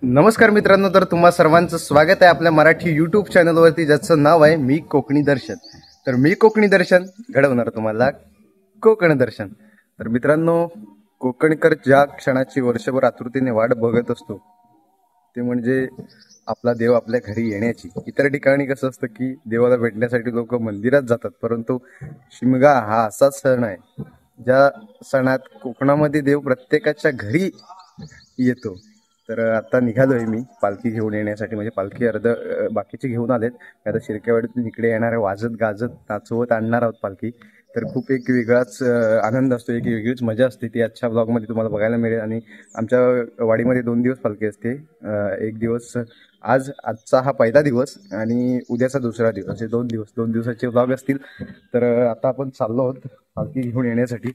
नमस्कार मित्रांनो, तर तुम्हा सर्वांचं स्वागत आहे आपल्या मराठी यूट्यूब चॅनलवरती, ज्याचं नाव आहे मी कोकणी दर्शन. तर मी कोकणी दर्शन घडवणार तुम्हाला कोकण दर्शन. तर मित्रांनो, कोकणकर ज्या क्षणाची वर्षभर आतुरतेने वाट बघत असतो ते म्हणजे आपला देव आपल्या घरी येण्याची. इतर ठिकाणी कसं असतं की देवाला भेटण्यासाठी लोक मंदिरात जातात, परंतु शिमगा हा असा सण आहे ज्या सणात कोकणामध्ये देव प्रत्येकाच्या घरी येतो. तर आता निघालोय मी पालखी घेऊन येण्यासाठी, म्हणजे पालखी बाकीचे घेऊन आलेत. आता शिरक्यावाडीतून इकडे येणार आहे, वाजत गाजत नाचवत आणणार आहोत पालखी. तर खूप एक वेगळाच आनंद असतो, एक वेगळीच मजा असते ती आजच्या ब्लॉगमध्ये तुम्हाला बघायला मिळेल. आणि आमच्या वाडीमध्ये 2 दिवस पालखी असते. एक दिवस आजचा हा पहिला दिवस आणि उद्याचा दुसरा दिवस, असे 2 दिवसाचे ब्लॉग असतील. तर आता आपण चाललो आहोत पालखी घेऊन येण्यासाठी.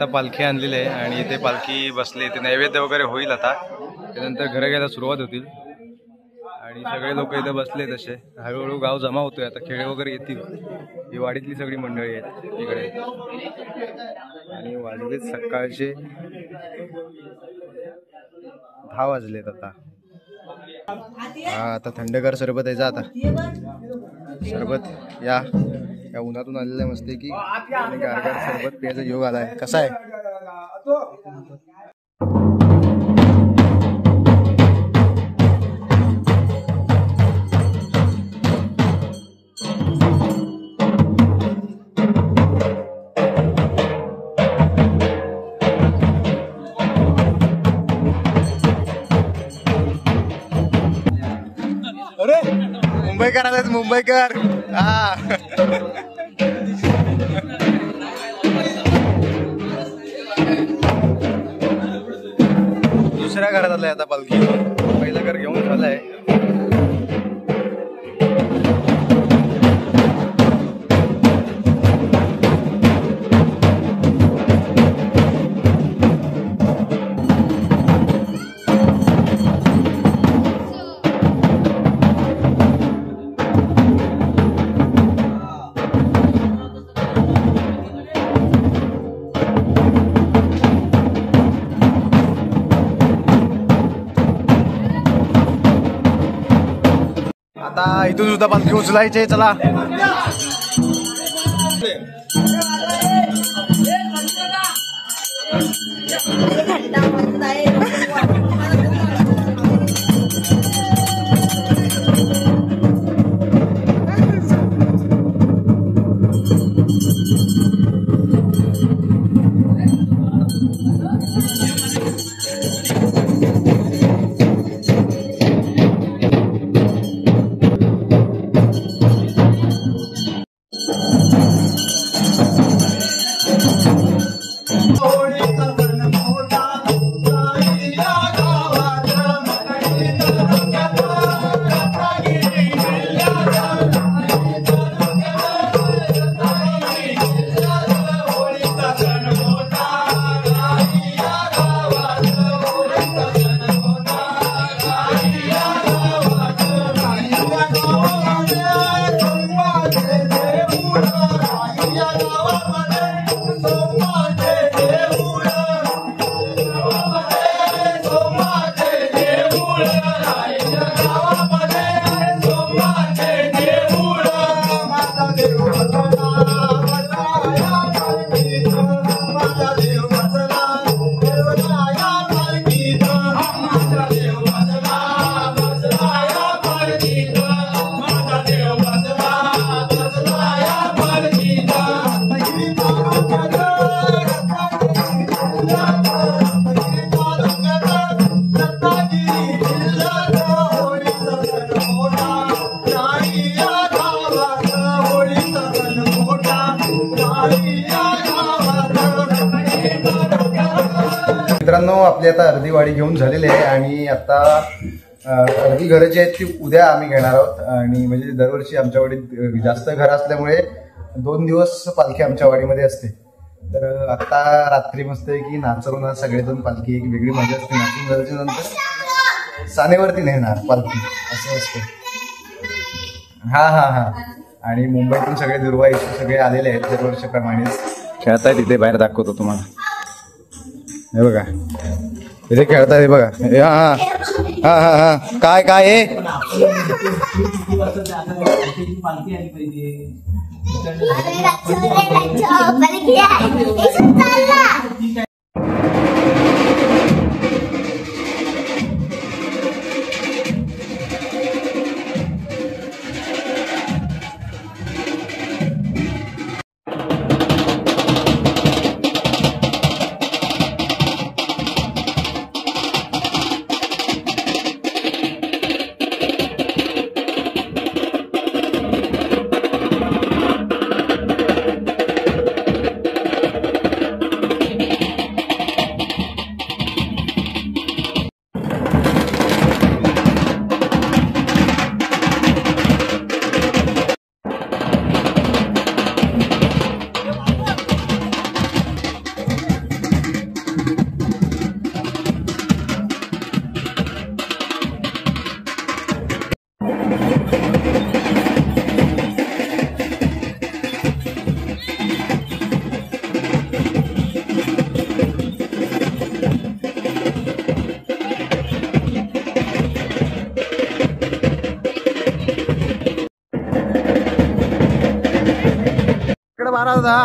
आता पालखी आणलेली आहे आणि इथे पालखी बसली, ते नैवेद्य वगैरे होईल आता, त्यानंतर घरी गेला सुरुवात होतील आणि सगळे लोक इथे बसले. तसे हळूहळू गाव जमा होतोय, आता खेळे वगैरे येतील. ही वाडीतली सगळी मंडळी आहेत इकडे आणि वाजले सकाळचे 10 वाजलेत आता. हा आता थंडगार सरबत यायचा, आता सरबत या उन्हातून आलेलं आहे मस्त की गारगार सरबत प्यायचा योग आलाय. कसा आहे? मुंबईकर आलेत, मुंबईकर. हा दुसऱ्या घरात आलंय आता पालखी. पहिलं घर घेऊन झालंय. आता इथून सुद्धा पालखी उचलायचे. चला मित्रांनो, आपली आता अर्धी वाडी घेऊन झालेली आहे आणि आता अर्धी घरं जी आहेत ती उद्या आम्ही घेणार आहोत. आणि म्हणजे दरवर्षी आमच्या वाडीत जास्त घर असल्यामुळे 2 दिवस पालखी आमच्या वाडीमध्ये असते. तर आता रात्री मस्त आहे की नाचवणार सगळेजण. पालखी एक वेगळी मजा असते. नाचून झाल्याच्या नंतर सानेवरती नेणार पालखी असं असते. हा हा हा आणि मुंबईतून सगळे दुर्वा सगळे आलेले आहेत दरवर्षीप्रमाणेच. खेळताय तिथे बाहेर दाखवतो तुम्हाला. हे बघा इथे खेळताय, हे बघा. हा हा हा हा काय काय आहे? वारादा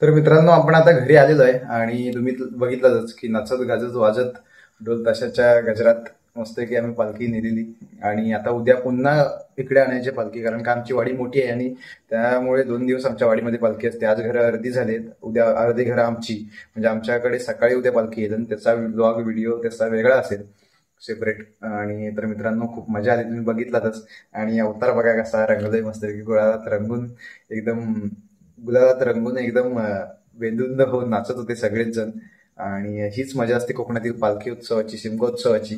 तर मित्रांनो, आपण आता घरी आलेलो आहे आणि तुम्ही बघितलंच की नाचत गाजत वाजत ढोल ताशाच्या गजरात मस्त की आम्ही पालखी नेलेली आणि आता उद्या पुन्हा इकडे आणायची पालखी, कारण का आमची वाडी मोठी आहे आणि त्यामुळे 2 दिवस आमच्या वाडीमध्ये पालखी असते. आज घरं अर्धी झालीत, उद्या अर्धी घरं आमची, म्हणजे आमच्याकडे सकाळी उद्या पालखी येईल आणि त्याचा ब्लॉग व्हिडिओ त्याचा वेगळा असेल सेपरेट. आणि तर मित्रांनो खूप मजा आली, तुम्ही बघितलातच. आणि अवतार बघा कसा रंगलोय मस्त की गुलाबात रंगून एकदम बेंदुंद होऊन नाचत होते सगळेच जण. आणि हीच मजा असते कोकणातील पालखी उत्सवाची, शिमगोत्सवाची.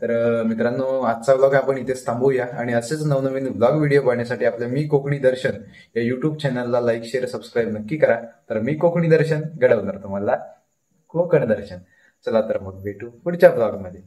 तर मित्रांनो आजचा व्लॉग आपण इथेच थांबवूया आणि असेच नवनवीन व्लॉग व्हिडिओ पाहण्यासाठी आपल्या मी कोकणी दर्शन या युट्यूब चॅनलला लाईक शेअर सबस्क्राईब नक्की करा. तर मी कोकणी दर्शन घडवणार तुम्हाला कोकण दर्शन. चला तर मग भेटू पुढच्या व्लॉगमध्ये.